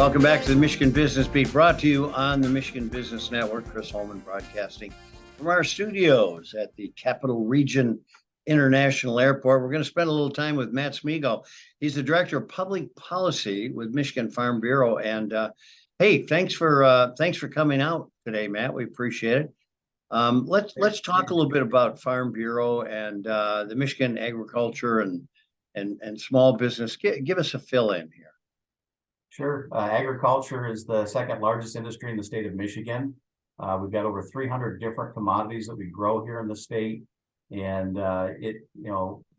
Welcome back to the Michigan Business Beat, brought to you on the Michigan Business Network. Chris Holman broadcasting from our studios at the Capital Region International Airport. We're going to spend a little time with Matt Smego. He's the Director of Public Policy with Michigan Farm Bureau. And hey, thanks for coming out today, Matt. We appreciate it. Let's talk a little bit about Farm Bureau and the Michigan agriculture and small business. Give us a fill in here. Sure. Agriculture is the second largest industry in the state of Michigan. We've got over 300 different commodities that we grow here in the state, and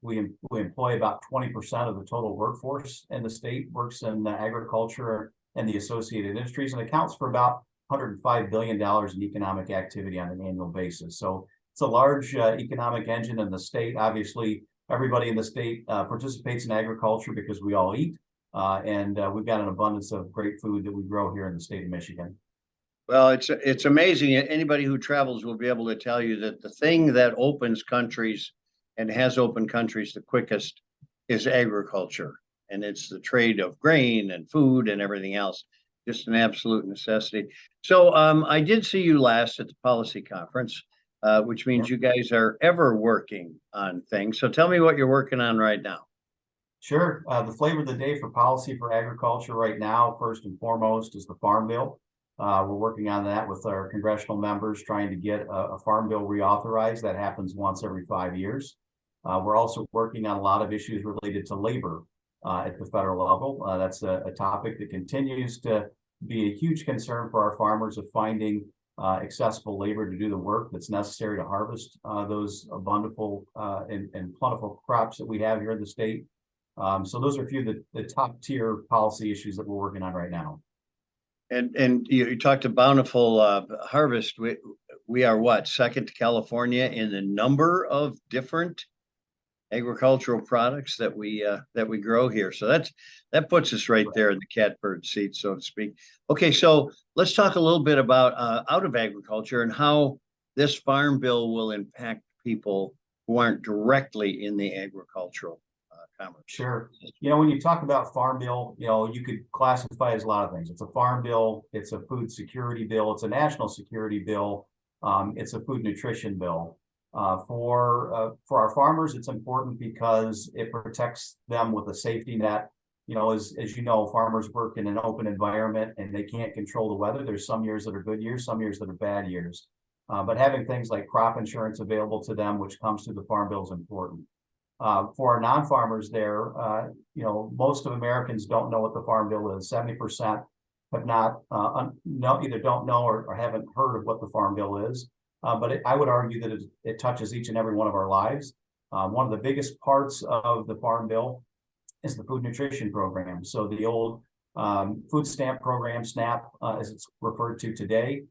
we employ about 20% of the total workforce in the state works in agriculture and the associated industries, and accounts for about $105 billion in economic activity on an annual basis. So it's a large economic engine in the state. Obviously, everybody in the state participates in agriculture because we all eat. And we've got an abundance of great food that we grow here in the state of Michigan. Well, it's amazing. Anybody who travels will be able to tell you that the thing that opens countries and has opened countries the quickest is agriculture. And it's the trade of grain and food and everything else, just an absolute necessity. So I did see you last at the policy conference, which means you guys are ever working on things. So tell me what you're working on right now. Sure. The flavor of the day for policy for agriculture right now, first and foremost, is the Farm Bill. We're working on that with our congressional members, trying to get a Farm Bill reauthorized. That happens once every 5 years. We're also working on a lot of issues related to labor at the federal level. That's a topic that continues to be a huge concern for our farmers, of finding accessible labor to do the work that's necessary to harvest those bountiful and plentiful crops that we have here in the state. So those are a few of the top tier policy issues that we're working on right now. And you talked about bountiful harvest. We are what, second to California in the number of different agricultural products that we grow here. So that puts us right there in the catbird seat, so to speak. Okay, so let's talk a little bit about out of agriculture and how this Farm Bill will impact people who aren't directly in the agricultural commerce. Sure. When you talk about Farm Bill, you could classify it as a lot of things. It's a Farm Bill, it's a food security bill, it's a national security bill, it's a food nutrition bill. For our farmers, it's important because it protects them with a safety net. As you know, farmers work in an open environment and they can't control the weather. There's some years that are good years, some years that are bad years. But having things like crop insurance available to them, which comes through the Farm Bill, is important. For our non-farmers there, most of Americans don't know what the Farm Bill is. 70% have not either don't know or haven't heard of what the Farm Bill is. But I would argue that it touches each and every one of our lives. One of the biggest parts of the Farm Bill is the food nutrition program. So the old food stamp program, SNAP, as it's referred to today,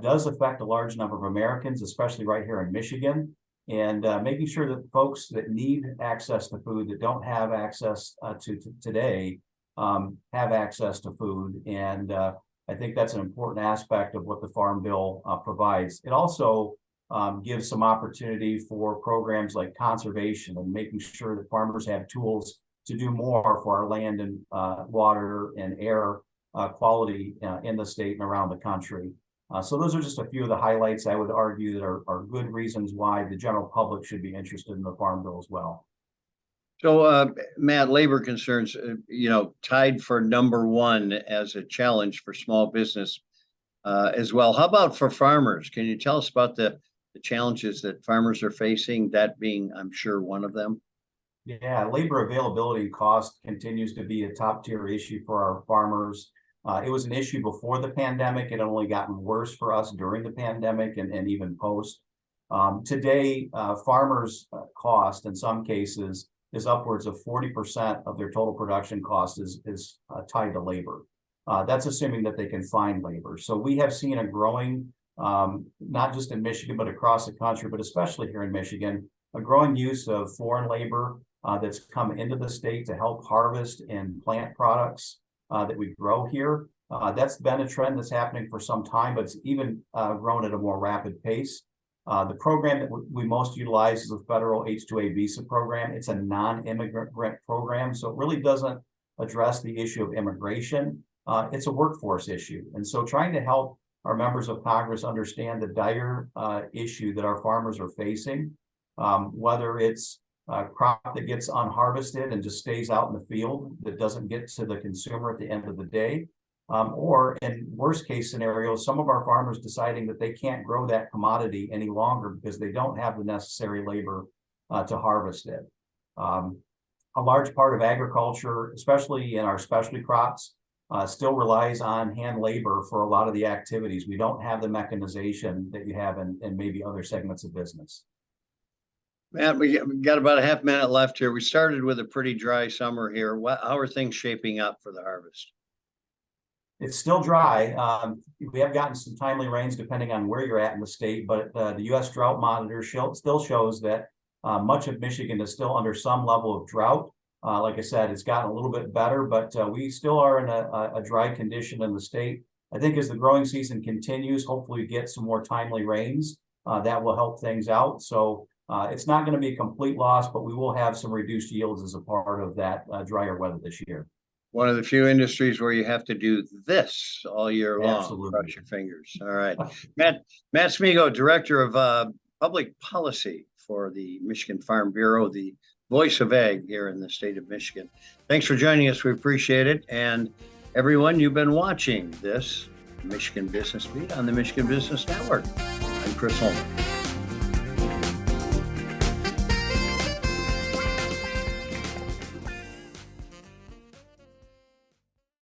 does affect a large number of Americans, especially right here in Michigan. And making sure that folks that need access to food, that don't have access to today, have access to food. And I think that's an important aspect of what the Farm Bill provides. It also gives some opportunity for programs like conservation and making sure that farmers have tools to do more for our land and water and air quality in the state and around the country. So those are just a few of the highlights, I would argue, that are good reasons why the general public should be interested in the Farm Bill as well. So, Matt, labor concerns, tied for number one as a challenge for small business as well. How about for farmers? Can you tell us about the challenges that farmers are facing, that being, I'm sure, one of them? Yeah, labor availability and cost continues to be a top tier issue for our farmers. It was an issue before the pandemic. It had only gotten worse for us during the pandemic and even post. Today, farmers' cost in some cases is upwards of 40% of their total production cost is tied to labor. That's assuming that they can find labor. So we have seen a growing, not just in Michigan, but across the country, but especially here in Michigan, a growing use of foreign labor that's come into the state to help harvest and plant products that we grow here. That's been a trend that's happening for some time, but it's even grown at a more rapid pace. The program that we most utilize is the federal H-2A visa program. It's a non-immigrant program, so it really doesn't address the issue of immigration. it's a workforce issue. And so trying to help our members of Congress understand the dire issue that our farmers are facing, whether it's a crop that gets unharvested and just stays out in the field that doesn't get to the consumer at the end of the day, or in worst case scenarios, some of our farmers deciding that they can't grow that commodity any longer because they don't have the necessary labor to harvest it. A large part of agriculture, especially in our specialty crops, still relies on hand labor for a lot of the activities. We don't have the mechanization that you have in maybe other segments of business. Matt, we got about a half minute left here. We started with a pretty dry summer here. How are things shaping up for the harvest? It's still dry. We have gotten some timely rains depending on where you're at in the state, but the U.S. Drought Monitor still shows that much of Michigan is still under some level of drought. Like I said, it's gotten a little bit better, but we still are in a dry condition in the state. I think as the growing season continues, hopefully we get some more timely rains. That will help things out. So it's not going to be a complete loss, but we will have some reduced yields as a part of that drier weather this year. One of the few industries where you have to do this all year long. Absolutely. Cross your fingers. All right. Matt Smego, Director of Public Policy for the Michigan Farm Bureau, the voice of ag here in the state of Michigan. Thanks for joining us. We appreciate it. And everyone, you've been watching this Michigan Business Beat on the Michigan Business Network. I'm Chris Holman.